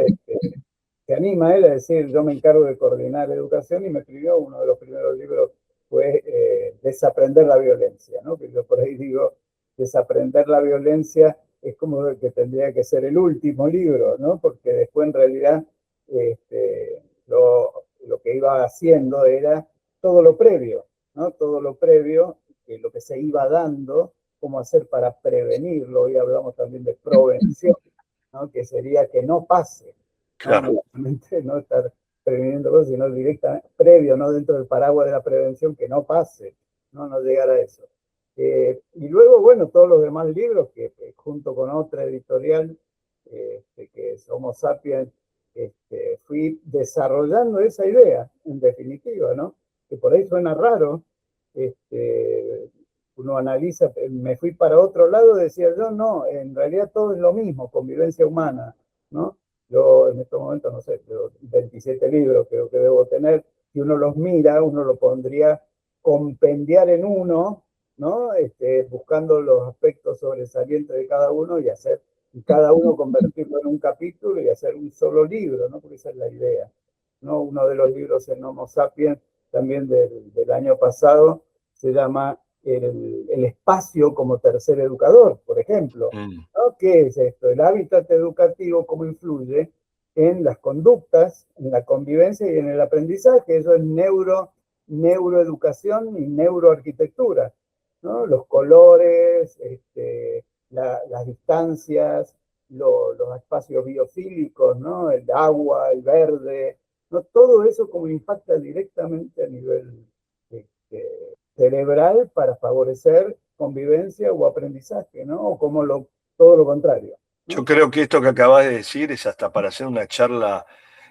[SPEAKER 2] se anima él a decir, yo me encargo de coordinar educación, y me escribió uno de los primeros libros, fue Desaprender la violencia, ¿no? Que yo por ahí digo, desaprender la violencia es como que tendría que ser el último libro, ¿no? Porque después en realidad lo que iba haciendo era todo lo previo, ¿no? Todo lo previo, lo que se iba dando, cómo hacer para prevenirlo. Hoy hablamos también de prevención, ¿no? Que sería que no pase.
[SPEAKER 3] Claro.
[SPEAKER 2] No solamente no estar previniendo cosas, sino directamente, previo, no dentro del paraguas de la prevención, que no pase, no llegar a eso. Y luego, bueno, todos los demás libros que junto con otra editorial, que es Homo Sapiens, fui desarrollando esa idea, en definitiva, ¿no? Que por ahí suena raro, uno analiza, me fui para otro lado, decía yo, no, en realidad todo es lo mismo, convivencia humana, ¿no? Yo en estos momentos, no sé, 27 libros creo que debo tener, si uno los mira, uno lo pondría compendiar en uno, ¿no? Buscando los aspectos sobresalientes de cada uno y cada uno convertirlo en un capítulo y hacer un solo libro, ¿no? Porque esa es la idea, ¿no? Uno de los libros en Homo Sapiens, también del año pasado, se llama el espacio como tercer educador, por ejemplo. ¿No? ¿Qué es esto? El hábitat educativo, cómo influye en las conductas, en la convivencia y en el aprendizaje. Eso es neuroeducación y neuroarquitectura, ¿no? Los colores, las distancias, los espacios biofílicos, ¿no? El agua, el verde, ¿no? Todo eso como impacta directamente a nivel cerebral para favorecer convivencia o aprendizaje, ¿no? O como todo lo contrario, ¿no?
[SPEAKER 3] Yo creo que esto que acabas de decir es hasta para hacer una charla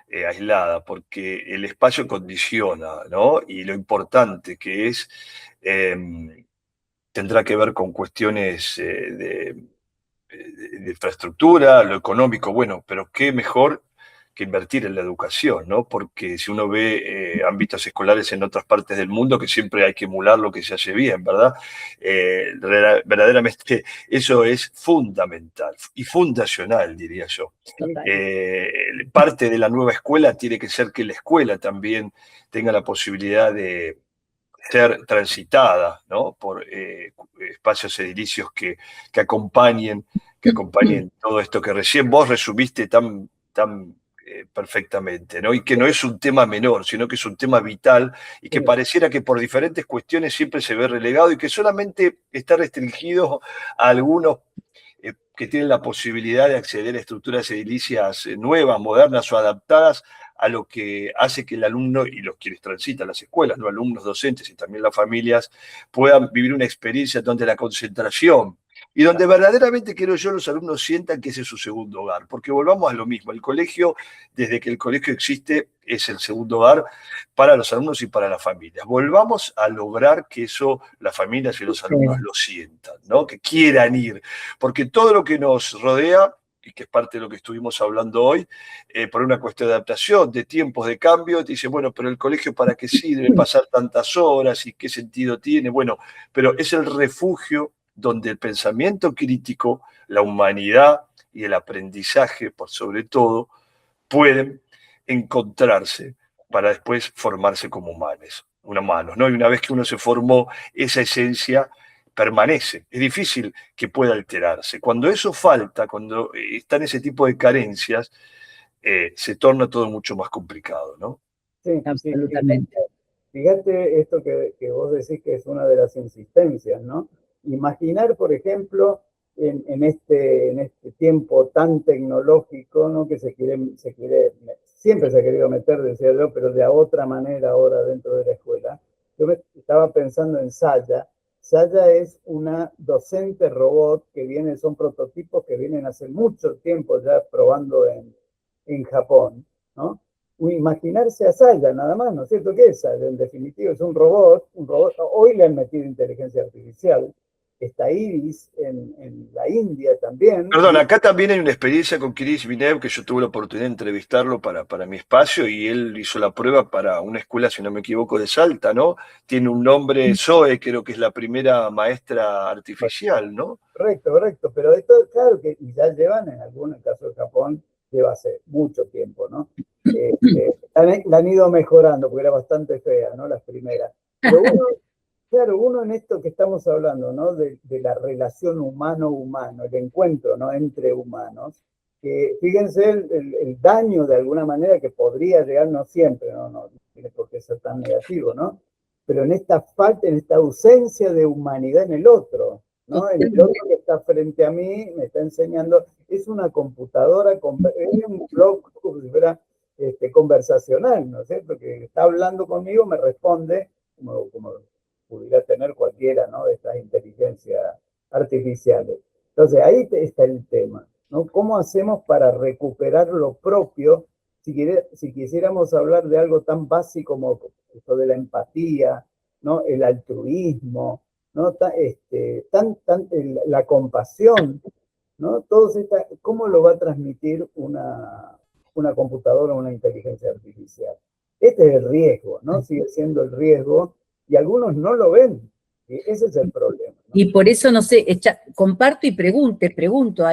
[SPEAKER 3] aislada, porque el espacio condiciona, ¿no? Y lo importante que es, tendrá que ver con cuestiones de infraestructura, lo económico, bueno, pero qué mejor que invertir en la educación, ¿no? Porque si uno ve ámbitos escolares en otras partes del mundo, que siempre hay que emular lo que se hace bien, ¿verdad? Verdaderamente eso es fundamental y fundacional, diría yo. Parte de la nueva escuela tiene que ser que la escuela también tenga la posibilidad de ser transitada, ¿no? Por espacios edilicios que acompañen todo esto que recién vos resumiste tan perfectamente, ¿no? Y que no es un tema menor, sino que es un tema vital y que pareciera que por diferentes cuestiones siempre se ve relegado y que solamente está restringido a algunos que tienen la posibilidad de acceder a estructuras edilicias nuevas, modernas o adaptadas a lo que hace que el alumno y los quienes transitan las escuelas, no alumnos, docentes y también las familias, puedan vivir una experiencia donde la concentración y donde verdaderamente, quiero yo, los alumnos sientan que ese es su segundo hogar. Porque volvamos a lo mismo, el colegio, desde que el colegio existe, es el segundo hogar para los alumnos y para las familias. Volvamos a lograr que eso las familias y los alumnos lo sientan, ¿no? Que quieran ir, porque todo lo que nos rodea, y que es parte de lo que estuvimos hablando hoy, por una cuestión de adaptación, de tiempos de cambio, te dice, bueno, pero el colegio ¿para qué sirve? Pasar tantas horas y qué sentido tiene. Bueno, pero es el refugio donde el pensamiento crítico, la humanidad y el aprendizaje, por sobre todo, pueden encontrarse para después formarse como humanos, ¿no? Y una vez que uno se formó, esa esencia permanece. Es difícil que pueda alterarse. Cuando eso falta, cuando están ese tipo de carencias, se torna todo mucho más complicado, ¿no?
[SPEAKER 2] Sí,
[SPEAKER 1] absolutamente.
[SPEAKER 2] Fíjate esto que vos decís que es una de las insistencias, ¿no? Imaginar, por ejemplo, en este tiempo tan tecnológico, ¿no? Que siempre se ha querido meter, decía yo, pero de otra manera ahora dentro de la escuela. Yo estaba pensando en Saya. Saya es una docente robot son prototipos que vienen hace mucho tiempo ya probando en Japón, ¿no? Imaginarse a Saya, nada más, ¿no es cierto? ¿Qué es Saya? En definitiva, es un robot. Hoy le han metido inteligencia artificial. Está Iris en la India también.
[SPEAKER 3] Perdón, acá también hay una experiencia con Chris Vinev, que yo tuve la oportunidad de entrevistarlo para mi espacio, y él hizo la prueba para una escuela, si no me equivoco, de Salta, ¿no? Tiene un nombre, Zoe, creo que es la primera maestra artificial, ¿no?
[SPEAKER 2] Correcto, pero esto, claro que ya llevan, en el caso de Japón, lleva hace mucho tiempo, ¿no? La han ido mejorando, porque era bastante fea, ¿no? Las primeras. Pero uno en esto que estamos hablando, ¿no? De la relación humano-humano, el encuentro, ¿no? Entre humanos, que fíjense el daño de alguna manera que podría llegar, no siempre, no tiene por qué ser tan negativo, ¿no? Pero en esta falta, en esta ausencia de humanidad en el otro, ¿no? El otro que está frente a mí me está enseñando, es una computadora, es un blog como si fuera conversacional, ¿no es cierto? Que está hablando conmigo, me responde como pudiera tener cualquiera, ¿no? De estas inteligencias artificiales. Entonces, ahí está el tema, ¿no? ¿Cómo hacemos para recuperar lo propio? Si quisiéramos hablar de algo tan básico como esto de la empatía, ¿no? El altruismo, ¿no? La compasión, ¿no? ¿Cómo lo va a transmitir una computadora o una inteligencia artificial? Este es el riesgo, ¿no? Sigue siendo el riesgo y algunos no lo ven. Y ese es el problema, ¿no?
[SPEAKER 1] Y por eso, no sé, comparto y pregunto,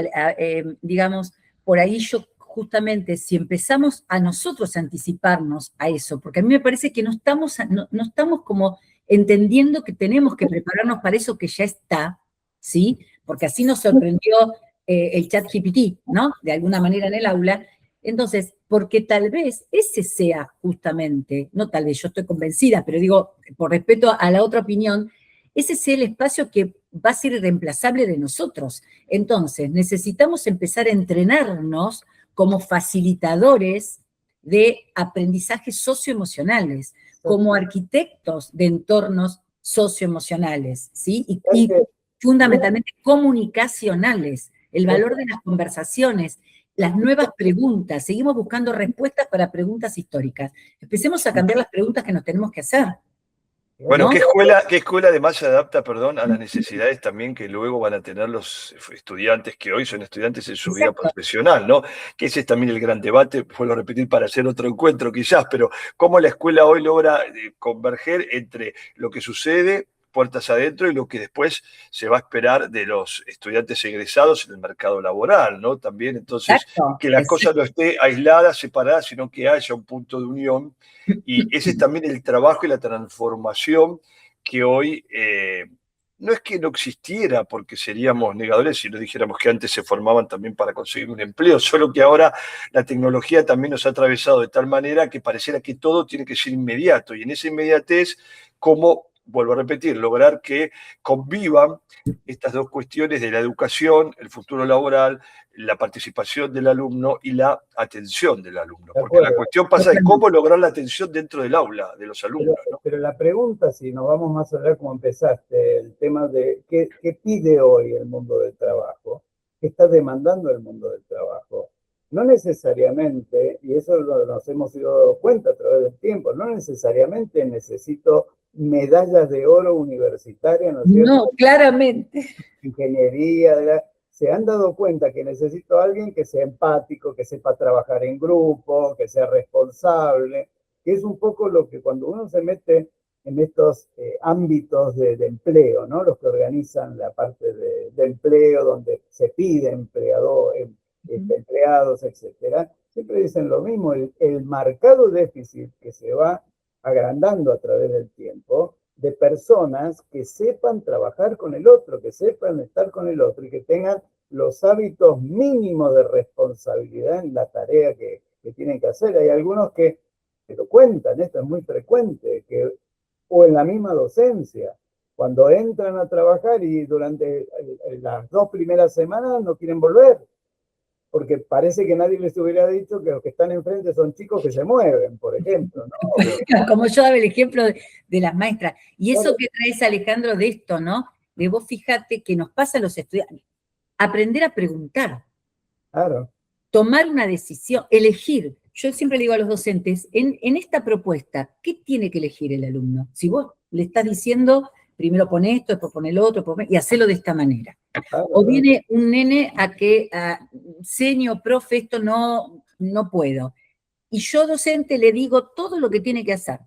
[SPEAKER 1] digamos, por ahí yo justamente, si empezamos a nosotros a anticiparnos a eso, porque a mí me parece que no estamos como entendiendo que tenemos que prepararnos para eso que ya está, ¿sí? Porque así nos sorprendió el ChatGPT, ¿no? De alguna manera en el aula. Entonces, porque tal vez ese sea justamente, no tal vez, yo estoy convencida, pero digo, por respeto a la otra opinión, ese es el espacio que va a ser irreemplazable de nosotros. Entonces, necesitamos empezar a entrenarnos como facilitadores de aprendizajes socioemocionales, como arquitectos de entornos socioemocionales, ¿sí? Y fundamentalmente comunicacionales, el valor de las conversaciones, las nuevas preguntas. Seguimos buscando respuestas para preguntas históricas. Empecemos a cambiar las preguntas que nos tenemos que hacer.
[SPEAKER 3] Bueno,
[SPEAKER 1] ¿no?
[SPEAKER 3] ¿qué escuela además se adapta, perdón, a las necesidades también que luego van a tener los estudiantes que hoy son estudiantes en su vida
[SPEAKER 1] Exacto.
[SPEAKER 3] profesional, ¿no? Que ese es también el gran debate, vuelvo a repetir para hacer otro encuentro quizás, pero cómo la escuela hoy logra converger entre lo que sucede puertas adentro y lo que después se va a esperar de los estudiantes egresados en el mercado laboral, ¿no? También entonces
[SPEAKER 1] Exacto,
[SPEAKER 3] que la
[SPEAKER 1] exacto.
[SPEAKER 3] cosa no esté aislada, separada, sino que haya un punto de unión. Y ese es también el trabajo y la transformación que hoy no es que no existiera porque seríamos negadores si no dijéramos que antes se formaban también para conseguir un empleo, solo que ahora la tecnología también nos ha atravesado de tal manera que pareciera que todo tiene que ser inmediato. Y en esa inmediatez, como, vuelvo a repetir, lograr que convivan estas dos cuestiones de la educación, el futuro laboral, la participación del alumno y la atención del alumno. Porque la cuestión pasa de cómo lograr la atención dentro del aula de los alumnos, ¿no?
[SPEAKER 2] Pero la pregunta, si nos vamos más allá como empezaste, el tema de qué pide hoy el mundo del trabajo, qué está demandando el mundo del trabajo. No necesariamente, y eso nos hemos dado cuenta a través del tiempo, no necesariamente necesito medallas de oro universitarias, ¿no es cierto?
[SPEAKER 1] No, claramente.
[SPEAKER 2] Ingeniería, se han dado cuenta que necesito a alguien que sea empático, que sepa trabajar en grupo, que sea responsable, que es un poco lo que cuando uno se mete en estos ámbitos de empleo, ¿no? Los que organizan la parte de empleo, donde se pide empleados, etcétera, siempre dicen lo mismo, el marcado déficit que se va agrandando a través del tiempo, de personas que sepan trabajar con el otro, que sepan estar con el otro y que tengan los hábitos mínimos de responsabilidad en la tarea que tienen que hacer. Hay algunos que lo cuentan, esto es muy frecuente, o en la misma docencia, cuando entran a trabajar y durante las 2 primeras semanas no quieren volver, porque parece que nadie les hubiera dicho que los que están enfrente son chicos que se mueven, por ejemplo, ¿no?
[SPEAKER 1] Como yo daba el ejemplo de las maestras. Y eso que traes, Alejandro, de esto, ¿no? De vos fíjate que nos pasa a los estudiantes. Aprender a preguntar.
[SPEAKER 2] Claro.
[SPEAKER 1] Tomar una decisión, elegir. Yo siempre le digo a los docentes, en esta propuesta, ¿qué tiene que elegir el alumno? Si vos le estás diciendo, primero pon esto, después pon el otro, y hacelo de esta manera. O viene un nene a que, señor, profe, esto no puedo. Y yo, docente, le digo todo lo que tiene que hacer.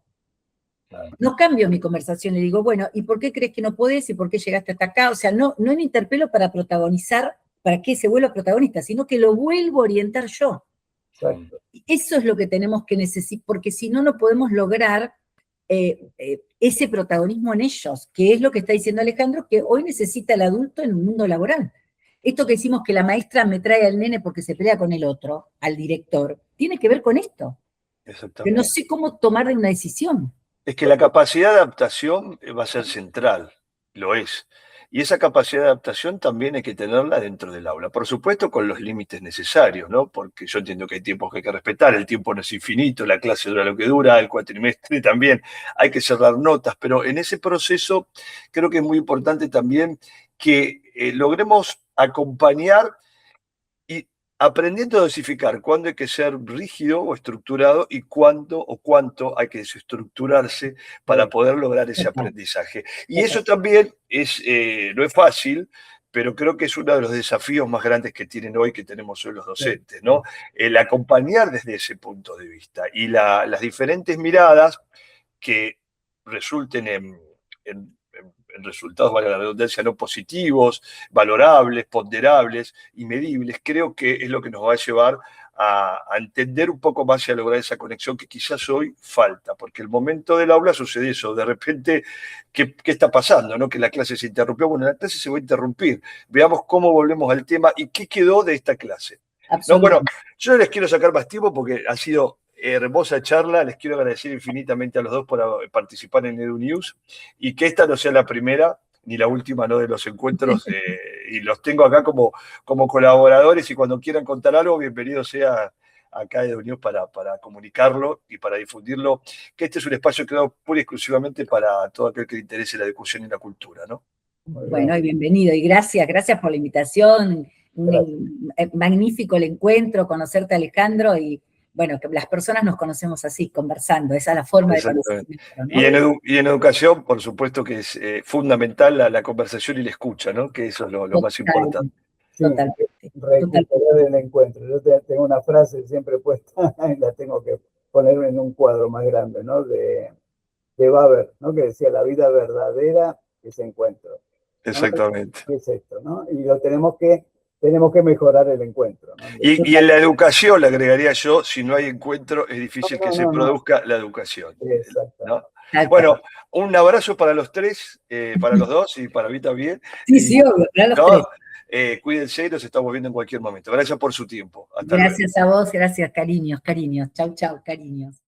[SPEAKER 1] No cambio mi conversación, le digo, bueno, ¿y por qué crees que no podés? ¿Y por qué llegaste hasta acá? O sea, no me interpelo para protagonizar, para que se vuelva protagonista, sino que lo vuelvo a orientar yo.
[SPEAKER 2] Exacto.
[SPEAKER 1] Eso es lo que tenemos que necesitar, porque si no, no podemos lograr ese protagonismo en ellos, que es lo que está diciendo Alejandro, que hoy necesita el adulto en un mundo laboral. Esto que decimos que la maestra me trae al nene porque se pelea con el otro, al director, tiene que ver con esto. Que no sé cómo tomar una decisión.
[SPEAKER 3] Es que la capacidad de adaptación va a ser central, lo es. Y esa capacidad de adaptación también hay que tenerla dentro del aula. Por supuesto, con los límites necesarios, ¿no? Porque yo entiendo que hay tiempos que hay que respetar, el tiempo no es infinito, la clase dura lo que dura, el cuatrimestre también, hay que cerrar notas, pero en ese proceso creo que es muy importante también que logremos acompañar y aprendiendo a dosificar cuándo hay que ser rígido o estructurado y cuándo o cuánto hay que desestructurarse para poder lograr ese aprendizaje. Y eso también no es fácil, pero creo que es uno de los desafíos más grandes que tienen hoy, que tenemos hoy los docentes, ¿no? El acompañar desde ese punto de vista y las diferentes miradas que resulten en resultados, valga la redundancia, no positivos, valorables, ponderables y medibles, creo que es lo que nos va a llevar a entender un poco más y a lograr esa conexión que quizás hoy falta, porque el momento del aula sucede eso, de repente, ¿qué está pasando? ¿No? Que la clase se interrumpió, bueno, la clase se va a interrumpir, veamos cómo volvemos al tema y qué quedó de esta clase. No, bueno, yo no les quiero sacar más tiempo porque ha sido hermosa charla, les quiero agradecer infinitamente a los dos por participar en EduNews y que esta no sea la primera ni la última, ¿no?, de los encuentros y los tengo acá como colaboradores y cuando quieran contar algo, bienvenido sea acá a EduNews para comunicarlo y para difundirlo, que este es un espacio creado pura y exclusivamente para todo aquel que le interese la discusión y la cultura, ¿no?
[SPEAKER 1] Bueno, y bienvenido, y gracias por la invitación, magnífico el encuentro, conocerte, Alejandro, y bueno, que las personas nos conocemos así, conversando, esa es la forma de conocernos, ¿no?
[SPEAKER 3] Y en educación, por supuesto que es fundamental la conversación y la escucha, ¿no? Que eso es lo más importante.
[SPEAKER 2] Sí, recuperar el encuentro. Yo tengo una frase siempre puesta y la tengo que poner en un cuadro más grande, ¿no? De Baber, ¿no? Que decía, la vida verdadera es encuentro, ¿no?
[SPEAKER 3] Exactamente.
[SPEAKER 2] ¿Qué es esto, no? Y lo tenemos que mejorar el encuentro, ¿no?
[SPEAKER 3] Y en la educación, le agregaría yo, si no hay encuentro, es difícil que se produzca la educación.
[SPEAKER 2] Exacto.
[SPEAKER 3] ¿No? Bueno, un abrazo para los tres, para los dos y para mí también.
[SPEAKER 1] Sí, obvio, para los tres.
[SPEAKER 3] Cuídense y nos estamos viendo en cualquier momento. Gracias por su tiempo.
[SPEAKER 1] Gracias a vos, gracias, cariños. Chau, cariños.